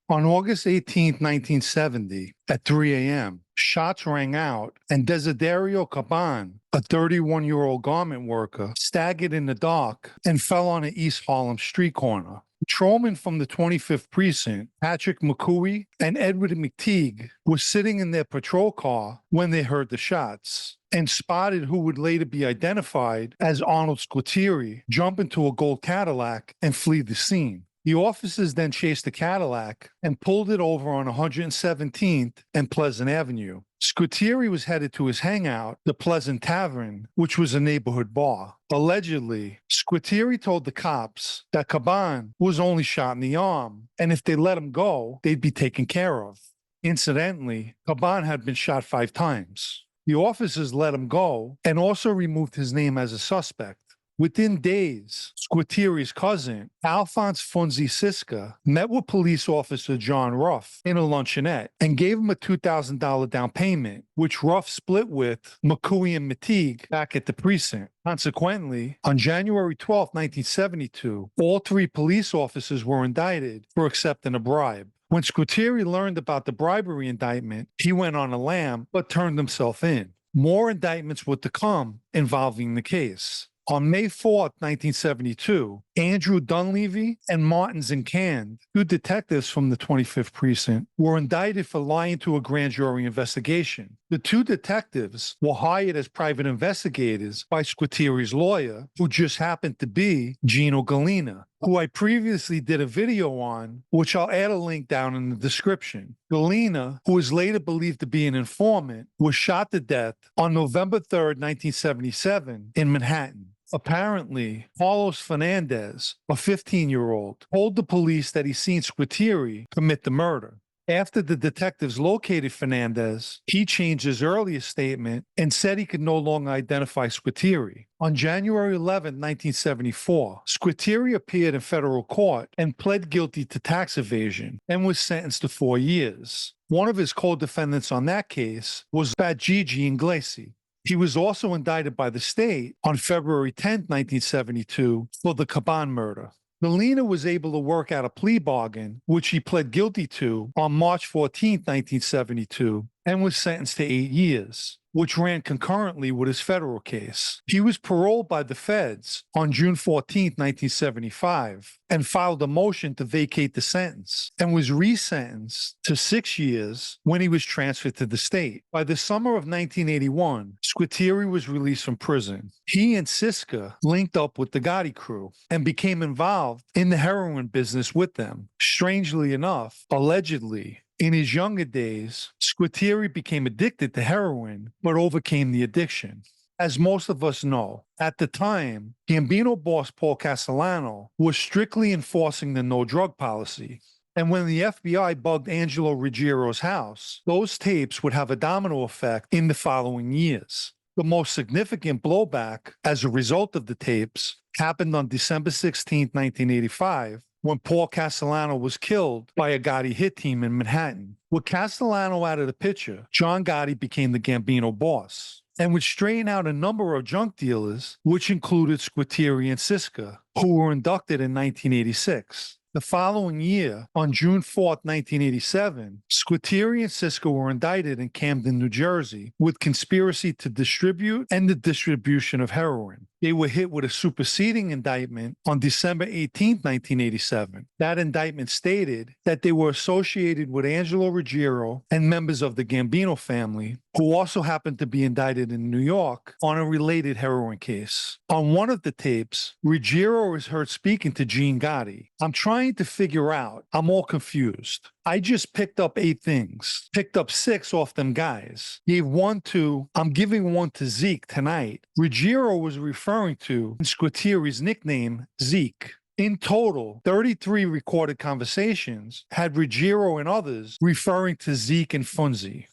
On August 18, 1970, at 3 a.m., shots rang out and Desiderio Caban, a 31-year-old garment worker, staggered in the dark and fell on an East Harlem street corner. Patrolmen from the 25th Precinct, Patrick McCooey and Edward McTeague, were sitting in their patrol car when they heard the shots and spotted who would later be identified as Arnold Squitieri jump into a gold Cadillac and flee the scene. The officers then chased the Cadillac and pulled it over on 117th and Pleasant Avenue. Squitieri was headed to his hangout, the Pleasant Tavern, which was a neighborhood bar. Allegedly, Squitieri told the cops that Caban was only shot in the arm, and if they let him go, they'd be taken care of. Incidentally, Caban had been shot 5 times. The officers let him go and also removed his name as a suspect. Within days, Squitieri's cousin, Alphonse Funzi Siska, met with police officer John Ruff in a luncheonette and gave him a $2,000 down payment, which Ruff split with McCooey and Mateague back at the precinct. Consequently, on January 12, 1972, all 3 police officers were indicted for accepting a bribe. When Squitieri learned about the bribery indictment, he went on a lam but turned himself in. More indictments were to come involving the case. On May 4, 1972, Andrew Dunleavy and Martin Zinkand, 2 detectives from the 25th Precinct, were indicted for lying to a grand jury investigation. The 2 detectives were hired as private investigators by Squitieri's lawyer, who just happened to be Gino Gallina, who I previously did a video on, which I'll add a link down in the description. Gallina, who is later believed to be an informant, was shot to death on November 3, 1977, in Manhattan. Apparently, Carlos Fernandez, a 15-year-old, told the police that he seen Squitieri commit the murder. After the detectives located Fernandez, he changed his earlier statement and said he could no longer identify Squitieri. On January 11, 1974, Squitieri appeared in federal court and pled guilty to tax evasion and was sentenced to 4 years. One of his co-defendants on that case was Badgigi Inglesi. He was also indicted by the state on February 10, 1972, for the Caban murder. Gallina was able to work out a plea bargain, which he pled guilty to on March 14, 1972, and was sentenced to 8 years, which ran concurrently with his federal case. He was paroled by the feds on June 14, 1975, and filed a motion to vacate the sentence, and was resentenced to 6 years when he was transferred to the state. By the summer of 1981, Squitieri was released from prison. He and Siska linked up with the Gotti crew and became involved in the heroin business with them. Strangely enough, allegedly, in his younger days, Squitieri became addicted to heroin, but overcame the addiction. As most of us know, at the time, Gambino boss Paul Castellano was strictly enforcing the no-drug policy. And when the FBI bugged Angelo Ruggiero's house, those tapes would have a domino effect in the following years. The most significant blowback as a result of the tapes happened on December 16, 1985, when Paul Castellano was killed by a Gotti hit team in Manhattan. With Castellano out of the picture, John Gotti became the Gambino boss and would straighten out a number of junk dealers, which included Squitieri and Siska, who were inducted in 1986. The following year, on June 4, 1987, Squitieri and Siska were indicted in Camden, New Jersey, with conspiracy to distribute and the distribution of heroin. They were hit with a superseding indictment on December 18, 1987. That indictment stated that they were associated with Angelo Ruggiero and members of the Gambino family, who also happened to be indicted in New York on a related heroin case. On one of the tapes, Ruggiero is heard speaking to Gene Gotti. "I'm trying to figure out. I'm all confused. I just picked up 8 things. Picked up 6 off them guys. Gave 1 to, I'm giving 1 to Zeke tonight." Ruggiero was referring to Squitieri's nickname, Zeke. In total, 33 recorded conversations had Ruggiero and others referring to Zeke and Funzi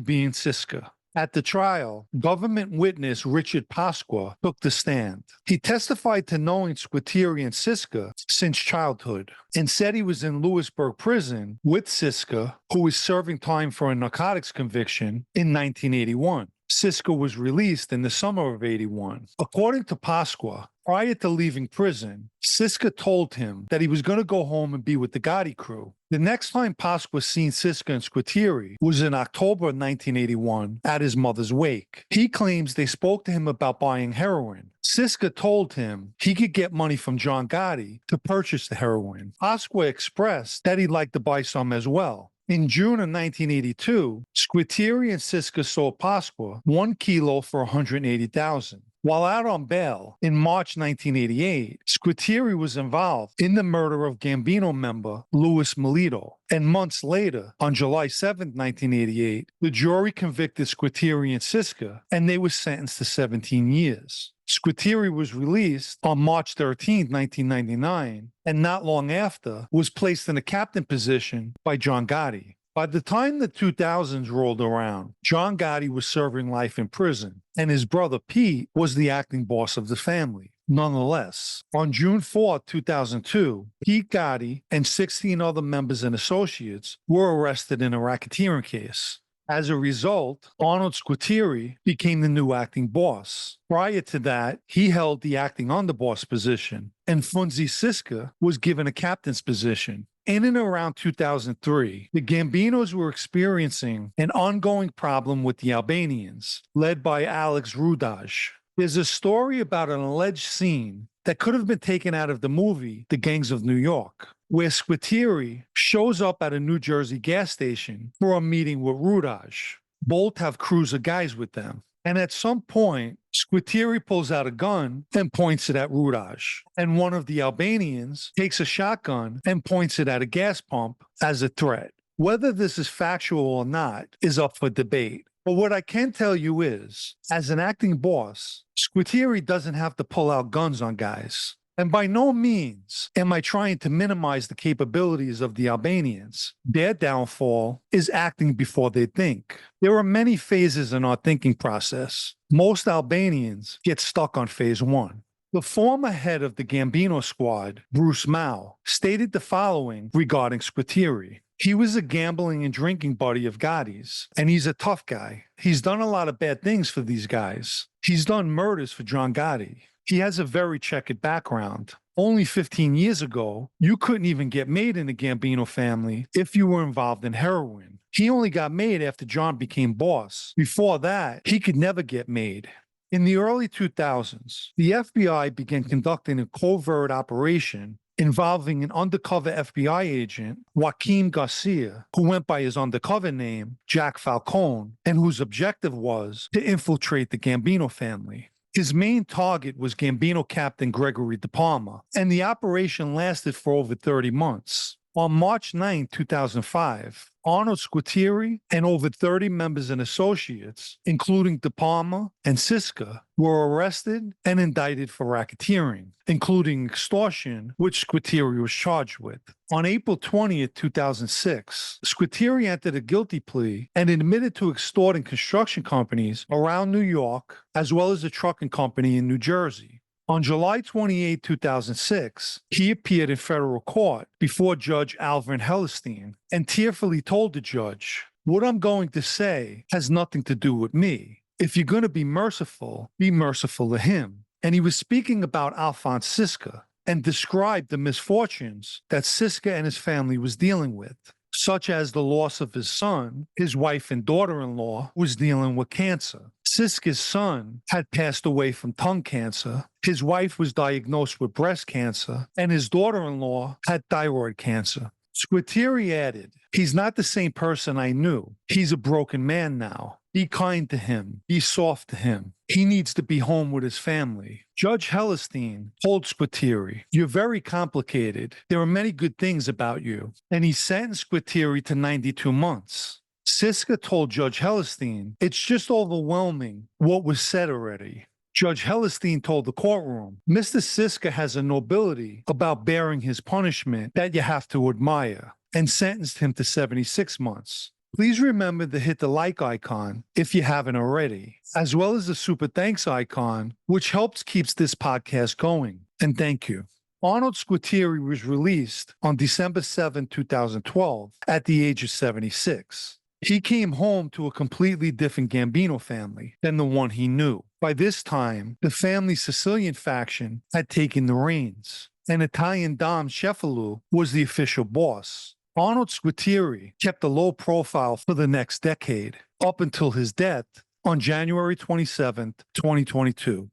being Siska. At the trial, government witness Richard Pasqua took the stand. He testified to knowing Squitieri and Siska since childhood and said he was in Lewisburg prison with Siska, who was serving time for a narcotics conviction in 1981. Siska was released in the summer of 81. According to Pasqua, prior to leaving prison, Siska told him that he was going to go home and be with the Gotti crew. The next time Pasqua seen Siska and Squitieri was in October of 1981 at his mother's wake. He claims they spoke to him about buying heroin. Siska told him he could get money from John Gotti to purchase the heroin. Pasqua expressed that he'd like to buy some as well. In June of 1982, Squitieri and Siska sold Pasqua 1 kilo for $180,000. While out on bail in March 1988, Squitieri was involved in the murder of Gambino member Louis Melito. And months later, on July 7, 1988, the jury convicted Squitieri and Siska, and they were sentenced to 17 years. Squitieri was released on March 13, 1999, and not long after was placed in a captain position by John Gotti. By the time the 2000s rolled around, John Gotti was serving life in prison, and his brother Pete was the acting boss of the family. Nonetheless, on June 4, 2002, Pete Gotti and 16 other members and associates were arrested in a racketeering case. As a result, Arnold Squitieri became the new acting boss. Prior to that, he held the acting underboss position, and Funzi Siska was given a captain's position. In and around 2003, the Gambinos were experiencing an ongoing problem with the Albanians, led by Alex Rudaj. There's a story about an alleged scene that could have been taken out of the movie The Gangs of New York, where Squitieri shows up at a New Jersey gas station for a meeting with Rudaj. Both have crews of guys with them. And at some point, Squitieri pulls out a gun and points it at Rudaj. And one of the Albanians takes a shotgun and points it at a gas pump as a threat. Whether this is factual or not is up for debate. But what I can tell you is, as an acting boss, Squitieri doesn't have to pull out guns on guys. And by no means am I trying to minimize the capabilities of the Albanians. Their downfall is acting before they think. There are many phases in our thinking process. Most Albanians get stuck on phase one. The former head of the Gambino squad, Bruce Mao, stated the following regarding Squitieri. He was a gambling and drinking buddy of Gotti's, and he's a tough guy. He's done a lot of bad things for these guys. He's done murders for John Gotti. He has a very checkered background. Only 15 years ago, you couldn't even get made in the Gambino family if you were involved in heroin. He only got made after John became boss. Before that, he could never get made. In the early 2000s, the FBI began conducting a covert operation involving an undercover FBI agent, Joaquin Garcia, who went by his undercover name, Jack Falcone, and whose objective was to infiltrate the Gambino family. His main target was Gambino Captain Gregory De Palma, and the operation lasted for over 30 months. On March 9, 2005, Arnold Squitieri and over 30 members and associates, including De Palma and Siska, were arrested and indicted for racketeering, including extortion, which Squitieri was charged with. On April 20, 2006, Squitieri entered a guilty plea and admitted to extorting construction companies around New York, as well as a trucking company in New Jersey. On July 28, 2006, he appeared in federal court before Judge Alvin Hellestein and tearfully told the judge, "What I'm going to say has nothing to do with me. If you're going to be merciful to him." And he was speaking about Alphonse Siska and described the misfortunes that Siska and his family was dealing with, such as the loss of his son. His wife and daughter-in-law was dealing with cancer. Siska's son had passed away from tongue cancer. His wife was diagnosed with breast cancer, and his daughter-in-law had thyroid cancer. Squitieri added, "He's not the same person I knew. He's a broken man now. Be kind to him. Be soft to him. He needs to be home with his family." Judge Hellestein told Squitieri, "You're very complicated. There are many good things about you." And he sentenced Squitieri to 92 months. Siska told Judge Hellestein, "It's just overwhelming what was said already." Judge Hellestein told the courtroom, "Mr. Siska has a nobility about bearing his punishment that you have to admire," and sentenced him to 76 months. Please remember to hit the like icon if you haven't already, as well as the super thanks icon, which helps keeps this podcast going. And thank you. Arnold Squitieri was released on December 7, 2012, at the age of 76. He came home to a completely different Gambino family than the one he knew. By this time, the family's Sicilian faction had taken the reins, and Italian Dom Cefalù was the official boss. Arnold Squitieri kept a low profile for the next decade, up until his death on January 27, 2022.